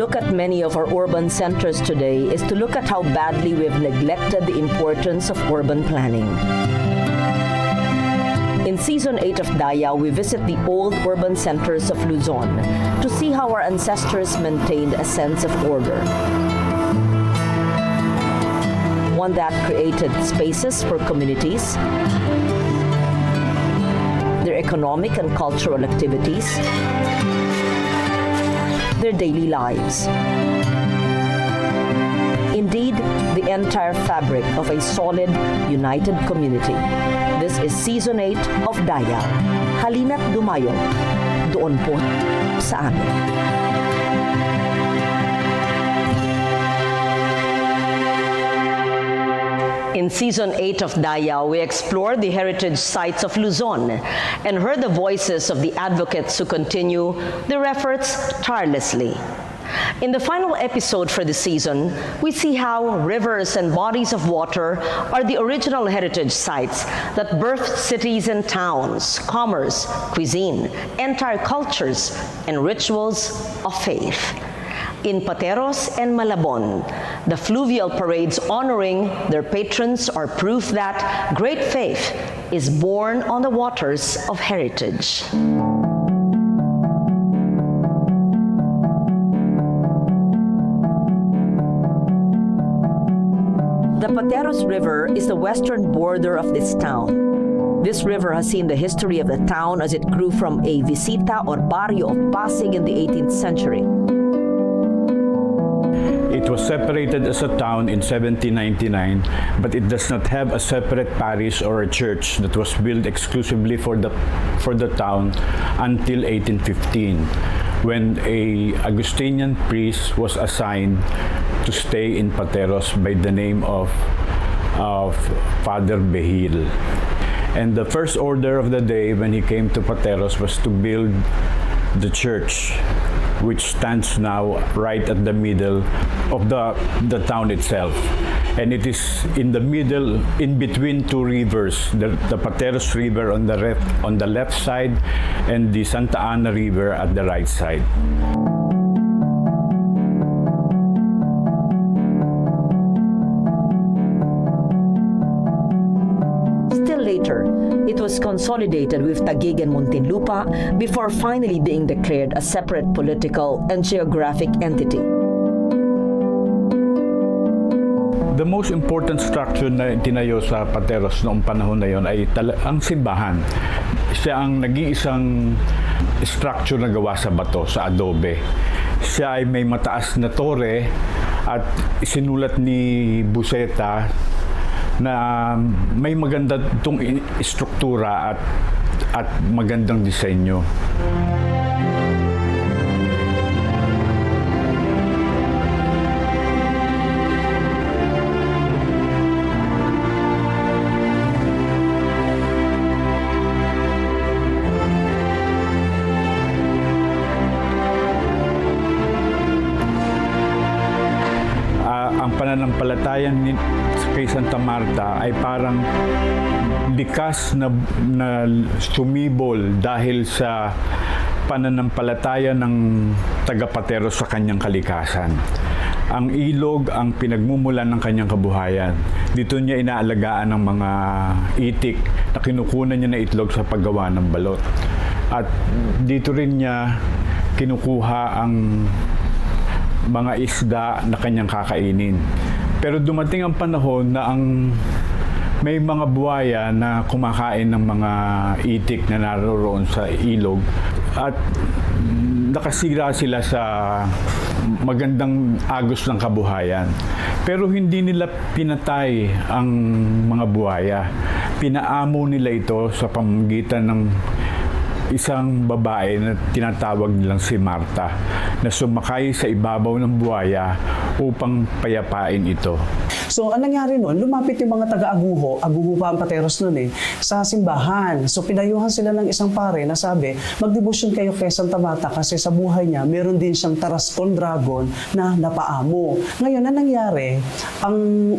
look at many of our urban centers today is to look at how badly we've neglected the importance of urban planning. In Season 8 of Dayaw, we visit the old urban centers of Luzon to see how our ancestors maintained a sense of order. One that created spaces for communities, their economic and cultural activities, their daily lives. Indeed, the entire fabric of a solid, united community. This is Season 8 of Dayaw. Halina't dumayo, doon po sa amin. In Season 8 of Dayaw, we explored the heritage sites of Luzon and heard the voices of the advocates who continue their efforts tirelessly. In the final episode for the season, we see how rivers and bodies of water are the original heritage sites that birthed cities and towns, commerce, cuisine, entire cultures, and rituals of faith. In Pateros and Malabon, the fluvial parades honoring their patrons are proof that great faith is born on the waters of heritage. The Pateros River is the western border of this town. This river has seen the history of the town as it grew from a visita or barrio of Pasig in the 18th century. It was separated as a town in 1799, but it does not have a separate parish or a church that was built exclusively for the town until 1815, when a Augustinian priest was assigned to stay in Pateros by the name of Father Behil. And the first order of the day when he came to Pateros was to build the church, which stands now right at the middle of the town itself. And it is in the middle, in between two rivers, the Pateros River on the left side and the Santa Ana River at the right side. Later, it was consolidated with Taguig and Muntinlupa before finally being declared a separate political and geographic entity. The most important structure na tinayo sa Pateros noong panahon na yon ay ang simbahan. Siya ang nag-iisang structure na gawa sa bato, sa adobe. Siya ay may mataas na tore at sinulat ni Buseta na may maganda itong struktura at magandang disenyo. Ang pananampalataya kay Santa Marta ay parang likas na sumibol dahil sa pananampalataya ng taga-Pateros sa kanyang kalikasan. Ang ilog ang pinagmumulan ng kanyang kabuhayan. Dito niya inaalagaan ng mga itik na kinukunan niya na itlog sa paggawa ng balot. At dito rin niya kinukuha ang mga isda na kanyang kakainin. Pero dumating ang panahon na may mga buhaya na kumakain ng mga itik na naroroon sa ilog at nakasira sila sa magandang agos ng kabuhayan. Pero hindi nila pinatay ang mga buhaya. Pinaamo nila ito sa pamamagitan ng isang babae na tinatawag nilang si Marta na sumakay sa ibabaw ng buhaya upang payapain ito. So, ang nangyari noon, lumapit yung mga taga-Aguho pa ang Pateros noon sa simbahan. So, pinayuhan sila ng isang pare na sabi, magdebosyon kayo kay Santa Marta kasi sa buhay niya, meron din siyang Tarascon Dragon na napaamo. Ngayon, ang nangyari,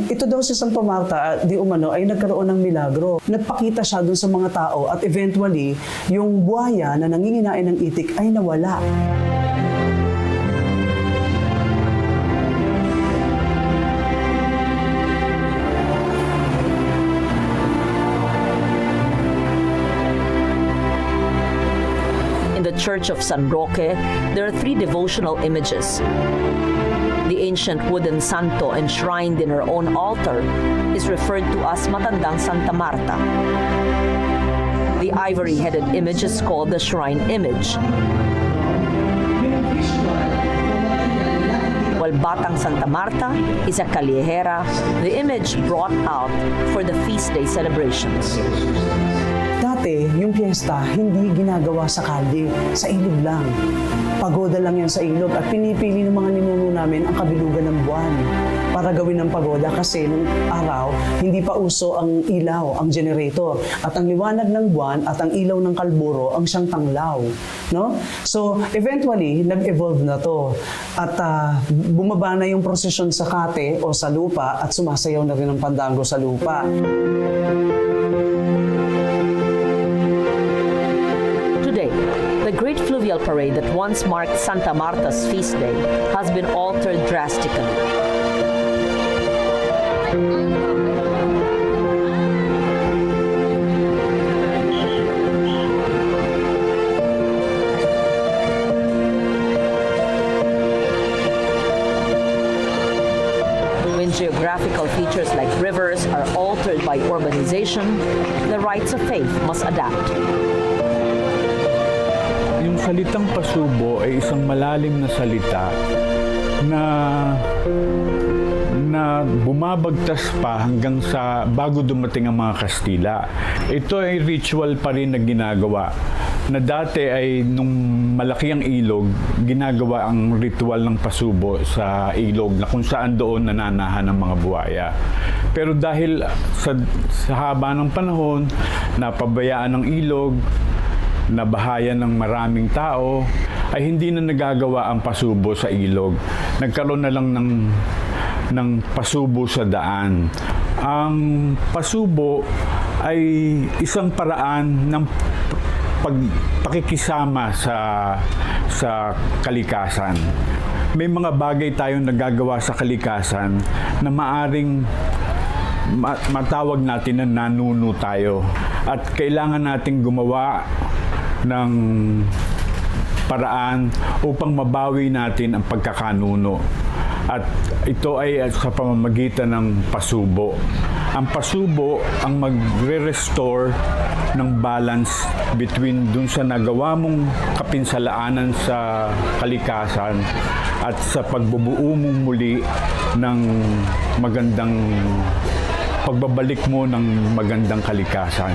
ito daw si Santa Marta, di umano, ay nagkaroon ng milagro. Nagpakita siya dun sa mga tao at eventually, yung buhaya na nanginginain ng itik ay nawala. Church of San Roque, there are 3 devotional images. The ancient wooden santo enshrined in her own altar is referred to as Matandang Santa Marta. The ivory-headed image is called the shrine image, while Batang Santa Marta is a kallejera, the image brought out for the feast day celebrations. Dati, yung piyesta, hindi ginagawa sa kalye, sa ilog lang. Pagoda lang yan sa ilog at pinipili ng mga ninuno namin ang kabilugan ng buwan para gawin ng pagoda kasi nung araw, hindi pa uso ang ilaw, ang generator. At ang liwanag ng buwan at ang ilaw ng kalburo ang siyang tanglaw. No? So, eventually, nag-evolve na to. At bumaba na yung prosesyon sa kate o sa lupa at sumasayaw na rin ang pandango sa lupa. The Great Fluvial Parade that once marked Santa Marta's feast day has been altered drastically. When geographical features like rivers are altered by urbanization, the rites of faith must adapt. Yung salitang pasubo ay isang malalim na salita na bumabagtas pa hanggang sa bago dumating ang mga Kastila. Ito ay ritual pa rin na ginagawa. Na dati ay nung malaki ang ilog, ginagawa ang ritual ng pasubo sa ilog na kung saan doon nananahan ang mga buhaya. Pero dahil sa haba ng panahon, napabayaan ng ilog, nabahayan ng maraming tao, ay hindi na nagagawa ang pasubo sa ilog. Nagkaroon na lang ng pasubo sa daan. Ang pasubo ay isang paraan ng pakikisama sa kalikasan. May mga bagay tayong nagagawa sa kalikasan na maaring matawag natin na nanuno tayo. At kailangan nating gumawa ng paraan upang mabawi natin ang pagkakanuno. At ito ay sa pamamagitan ng pasubo. Ang pasubo ang magre-restore ng balance between dun sa nagawa mong kapinsalaanan sa kalikasan at sa pagbubuo mong muli ng magandang pagbabalik mo ng magandang kalikasan.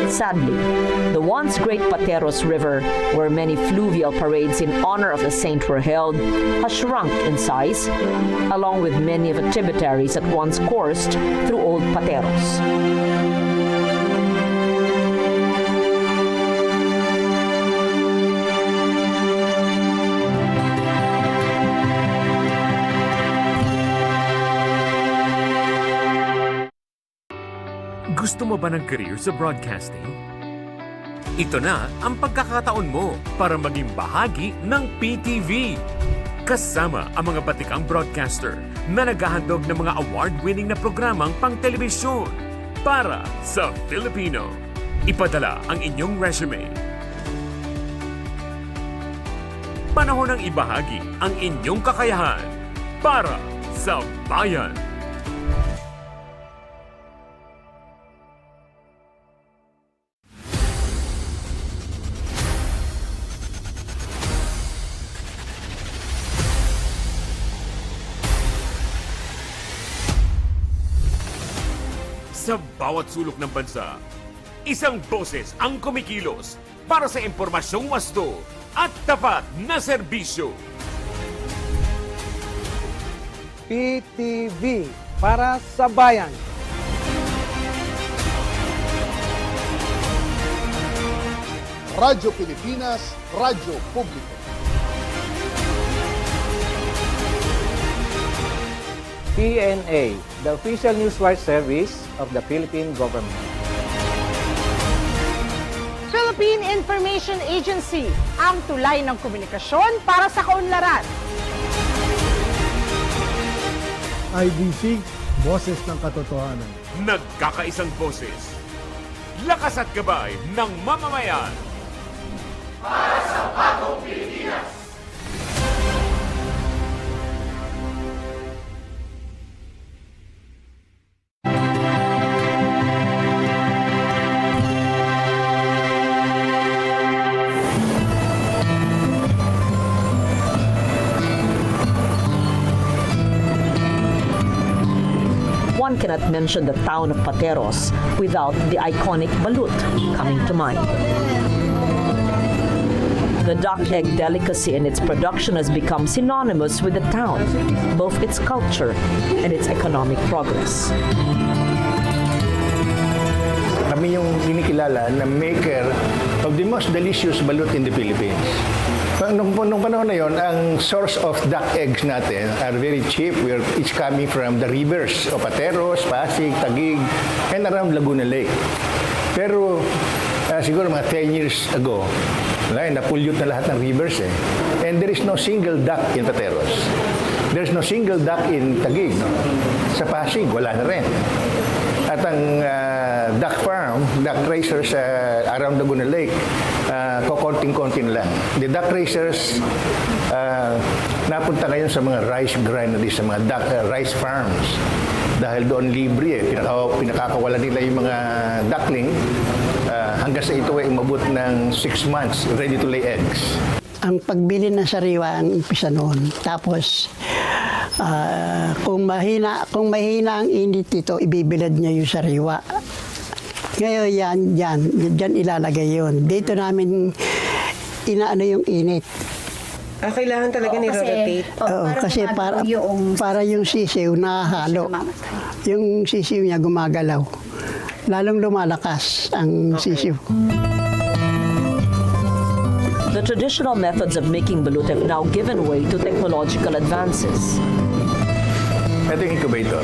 Sadly, the once great Pateros River, where many fluvial parades in honor of the saint were held, has shrunk in size, along with many of the tributaries that once coursed through old Pateros. Gusto mo ba ng career sa broadcasting? Ito na ang pagkakataon mo para maging bahagi ng PTV. Kasama ang mga batikang broadcaster na naghahandog ng mga award-winning na programang pang-telebisyon para sa Filipino. Ipadala ang inyong resume. Panahon ng ibahagi ang inyong kakayahan para sa bayan. Sa bawat sulok ng bansa, isang boses ang kumikilos para sa impormasyong wasto at tapat na serbisyo. PTV para sa bayan. Radyo Pilipinas, Radyo Publiko. PNA, the official news wire service of the Philippine government. Philippine Information Agency, ang tulay ng komunikasyon para sa kaunlaran. IDC, Boses ng Katotohanan. Nagkakaisang boses. Lakas at gabay ng mamamayan. Para sa bagong Pilipinas. One cannot mention the town of Pateros without the iconic balut coming to mind. The duck egg delicacy and its production has become synonymous with the town, both its culture and its economic progress. Kami yung kinikilala na maker of the most delicious balut in the Philippines. Nung panahon na yon, ang source of duck eggs natin are very cheap. It's coming from the rivers of Pateros, Pasig, Taguig, and around Laguna Lake. Pero siguro mga 10 years ago, na-pollute na lahat ng rivers eh. And there is no single duck in Pateros. There's no single duck in Taguig. Sa Pasig, wala na rin. At ang duck farm, duck raisers around Laguna Lake, kokonting-konti na lang. The duck raisers napunta ngayon sa mga rice granaries, sa mga duck, rice farms. Dahil doon libre pinakakawala nila yung mga duckling hanggang sa ito ay umabot ng 6 months ready to lay eggs. Ang pagbili ng sariwa ang umpisa noon. Tapos kung mahina ang init ito, ibibilad niya yung sariwa. Ngayon yan ilalagay yun. Dito namin inaano yung init. Kailangan talaga ni-rotate. Kasi para yung sisiw nakahalo. Yung sisiw niya gumagalaw. Lalong lumalakas ang sisiw. The traditional methods of making balut have now given way to technological advances. Ito yung incubator.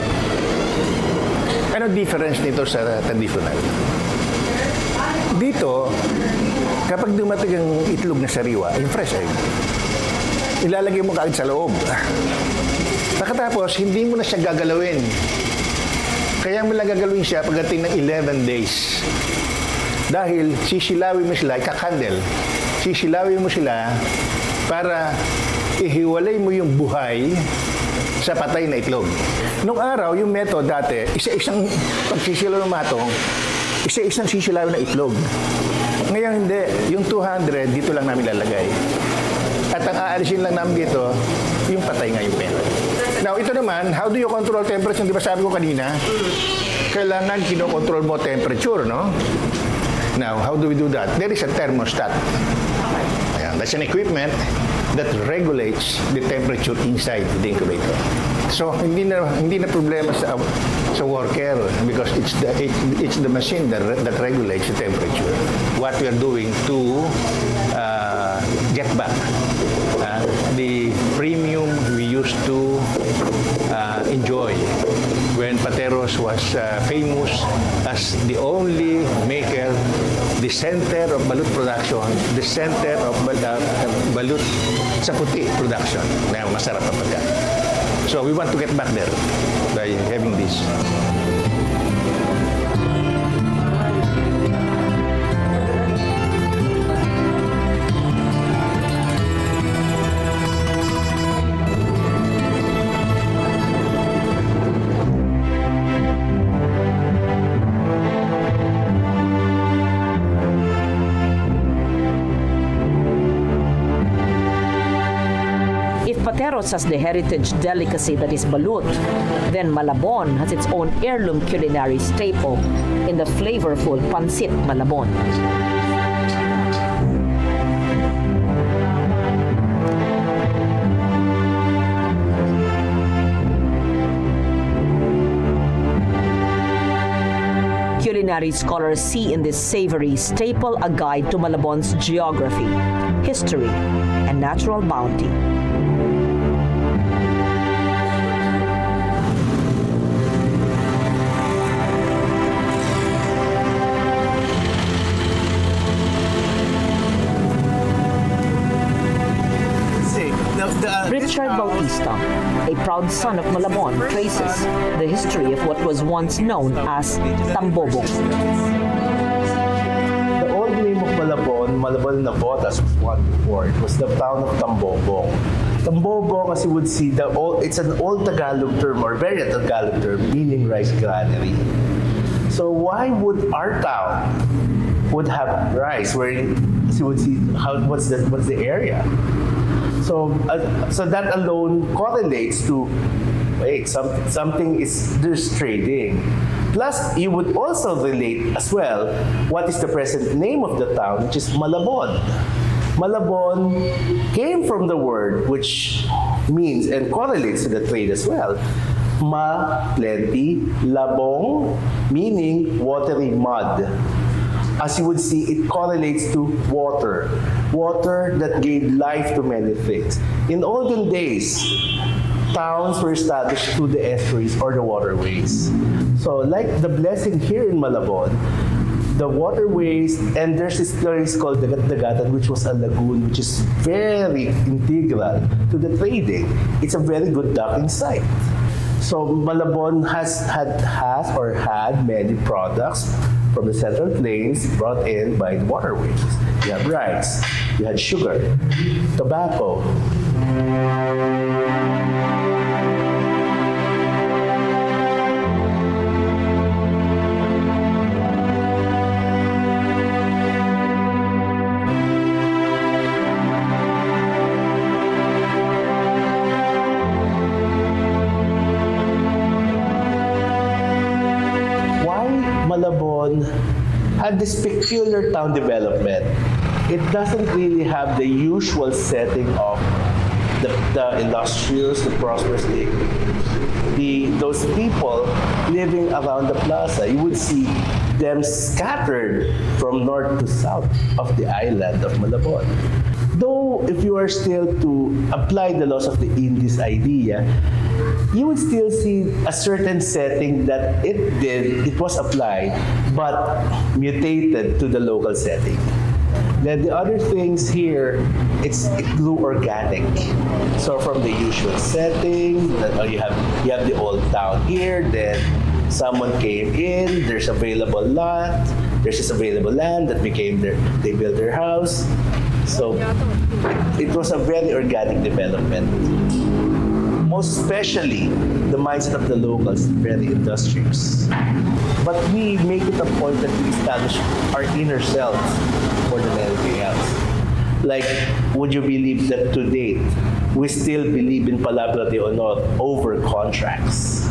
Ano difference nito sa traditional? Dito, kapag dumating ang itlog na sariwa, yung fresh egg, ilalagay mo kaagad sa loob. Pagkatapos, hindi mo na siya gagalawin. Kaya mo lang gagalawin siya pagdating ng 11 days. Dahil sisilawin mo sila, kakandel. Sisilawin mo sila para ihiwalay mo yung buhay sa patay na itlog. Noong araw, yung method dati, isa-isang pagsisilaw ng matong, isa-isang sisilawin na itlog. Ngayon hindi, yung 200, dito lang namin lalagay. At ang aalisin lang namin dito, yung patay nga yung method. Now, ito naman, how do you control temperature? Di ba sabi ko kanina? Kailangan kinokontrol mo temperature, no? Now, how do we do that? There is a thermostat. Ayan, that's an equipment that regulates the temperature inside the incubator. So, hindi na problema sa worker because it's the machine that regulates the temperature. What we are doing to get back the premium we used to enjoy when Pateros was famous as the only maker, the center of balut production, the center of balut sa puti production na masarap ang pagkain. So we want to get back there by having this. Pateros has the heritage delicacy that is balut, then Malabon has its own heirloom culinary staple in the flavorful pansit Malabon. Culinary scholars see in this savory staple a guide to Malabon's geography, history, and natural bounty. Richard Bautista, a proud son of Malabon, traces the history of what was once known as Tambobong. The old name of Malabon Navotas was one before. It was the town of Tambobong. Tambobong, as you would see, it's an old Tagalog term or very Tagalog term meaning rice granary. So why would our town would have rice? Where, as you would see, what's the area? So that alone correlates to something is there's trading. Plus, you would also relate as well what is the present name of the town, which is Malabon. Malabon came from the word which means and correlates to the trade as well. Ma, plenty, labong, meaning watery mud. As you would see, it correlates to water. Water that gave life to many things. In olden days, towns were established through the estuaries or the waterways. So like the blessing here in Malabon, the waterways, and there's this place called the Dagatan, which was a lagoon, which is very integral to the trading. It's a very good docking site. So Malabon had many products from the Central Plains brought in by the waterways. You have rice, you had sugar, tobacco. Malabon had this peculiar town development. It doesn't really have the usual setting of the illustrious, the prosperous, those people living around the plaza. You would see them scattered from north to south of the island of Malabon. Though if you are still to apply the laws of the Indies idea, you would still see a certain setting that it was applied, but mutated to the local setting. Then the other things here, it grew organic. So from the usual setting, you have the old town here, then someone came in, there's available lot, there's this available land that they built their house. So it was a very organic development. Most especially, the mindset of the locals, very industrious. But we make it a point that we establish our inner selves more than anything else. Like, would you believe that to date, we still believe in palabra de honor over contracts?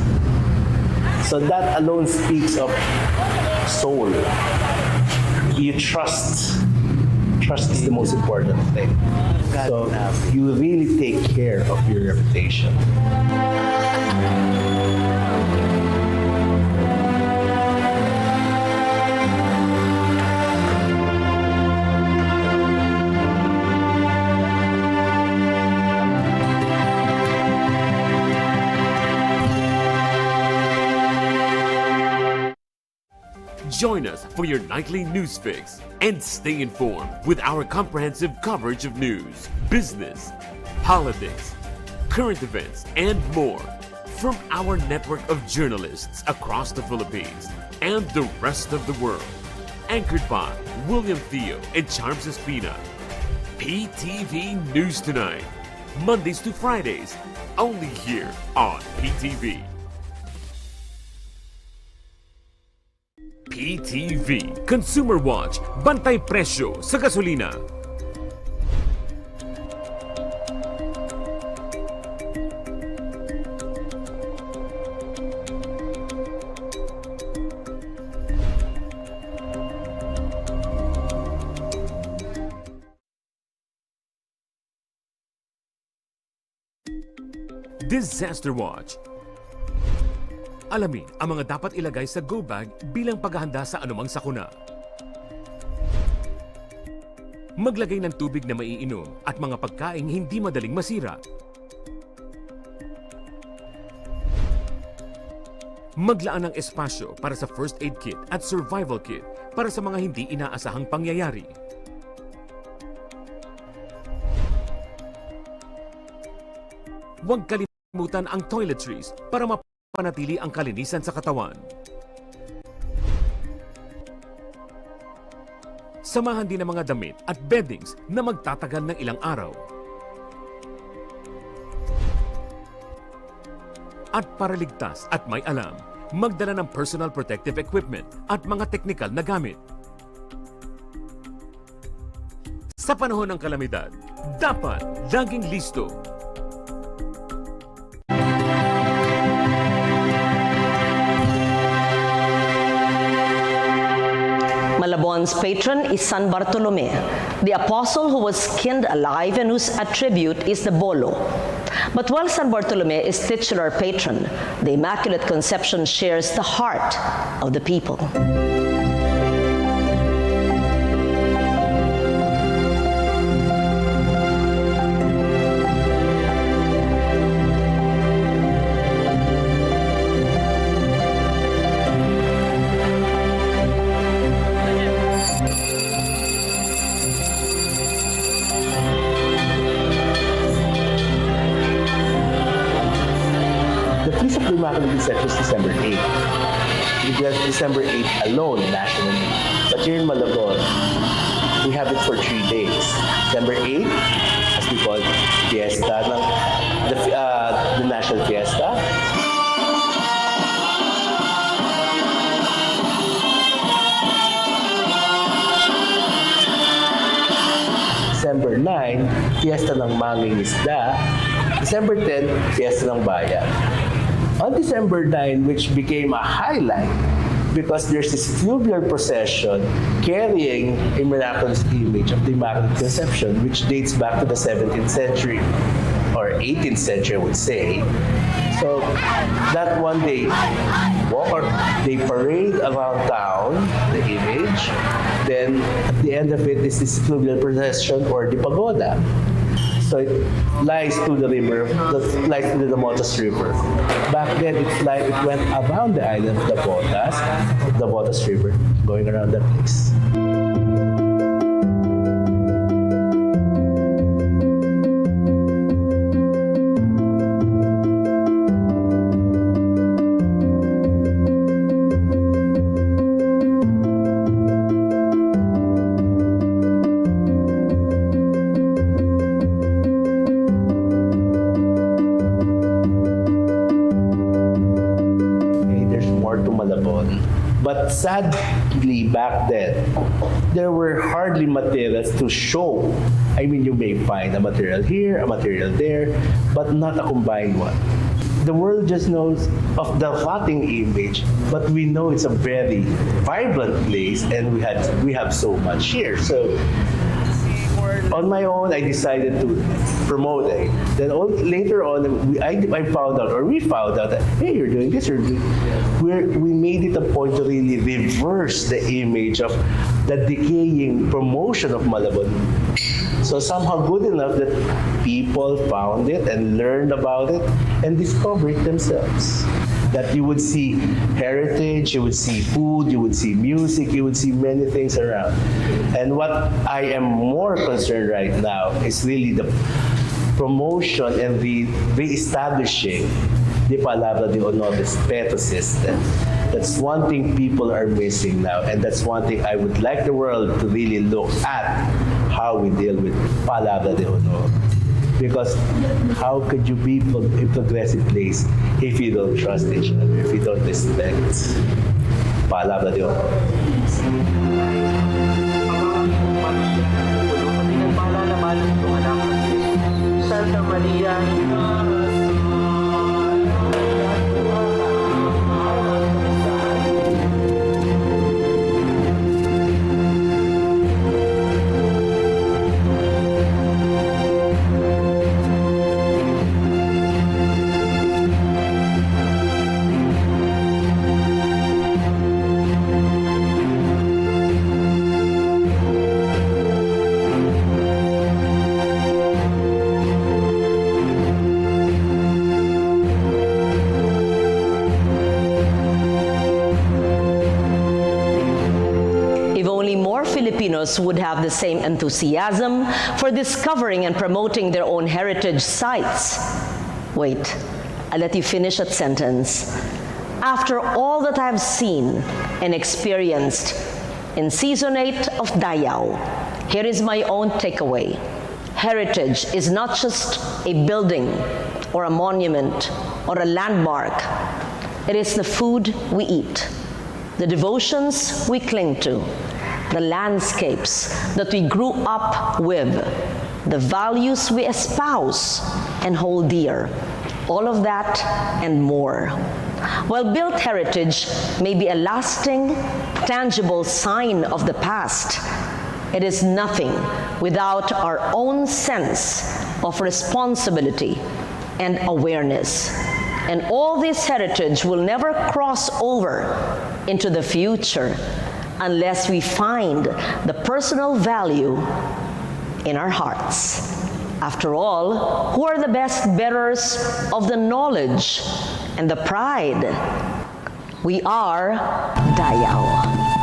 So that alone speaks of soul. You trust. Trust is the most important thing. So you really take care of your reputation. Join us for your nightly news fix and stay informed with our comprehensive coverage of news, business, politics, current events, and more from our network of journalists across the Philippines and the rest of the world. Anchored by William Theo and Charms Espina. PTV News Tonight. Mondays to Fridays, only here on PTV. PTV Consumer Watch, bantay presyo sa gasolina. Disaster Watch. Alamin ang mga dapat ilagay sa go bag bilang paghahanda sa anumang sakuna. Maglagay ng tubig na maiinom at mga pagkaing hindi madaling masira. Maglaan ng espasyo para sa first aid kit at survival kit para sa mga hindi inaasahang pangyayari. Huwag kalimutan ang toiletries para mapanatili ang kalinisan sa katawan. Samahan din ang mga damit at beddings na magtatagal ng ilang araw. At para ligtas at may alam, magdala ng personal protective equipment at mga teknikal na gamit. Sa panahon ng kalamidad, dapat laging listo. Malabon's patron is San Bartolome, the apostle who was skinned alive and whose attribute is the bolo. But while San Bartolome is titular patron, the Immaculate Conception shares the heart of the people. Conception is December 8. Because December 8 alone nationally. But here in Malabon, we have it for 3 days. December 8, as we call it, fiesta, the national fiesta. December 9, fiesta ng manging isda. December 10, fiesta ng bayan. On December 9, which became a highlight because there's this fluvial procession carrying a miraculous image of the Immaculate Conception, which dates back to the 17th century or 18th century, I would say. So that one day, they parade around town the image. Then at the end of it is this fluvial procession or the pagoda. So it lies to the river, lies to the Motas River. Back then, it went around the island of the Motas River, going around that place. But sadly, back then, there were hardly materials to show. I mean, you may find a material here, a material there, but not a combined one. The world just knows of the rotting image, but we know it's a very vibrant place, and we have so much here. So, on my own, I decided to promote it. Then later on, I found out, or we found out that, hey, you're doing this, we made it a point to really reverse the image of the decaying promotion of Malabon. So somehow good enough that people found it and learned about it and discovered it themselves. That you would see heritage, you would see food, you would see music, you would see many things around. And what I am more concerned right now is really the promotion and the re-establishing the Palabra de Honor Respeto system. That's one thing people are missing now, and that's one thing I would like the world to really look at, how we deal with Palabra de Honor. Because how could you be a progressive place if you don't trust each other, if you don't respect Palabra de Honor? Santa Maria. Filipinos would have the same enthusiasm for discovering and promoting their own heritage sites. Wait, I'll let you finish that sentence. After all that I've seen and experienced in Season 8 of Dayaw, here is my own takeaway. Heritage is not just a building or a monument or a landmark. It is the food we eat, the devotions we cling to, the landscapes that we grew up with, the values we espouse and hold dear, all of that and more. While built heritage may be a lasting, tangible sign of the past, it is nothing without our own sense of responsibility and awareness. And all this heritage will never cross over into the future unless we find the personal value in our hearts. After all, who are the best bearers of the knowledge and the pride? We are Dayaw.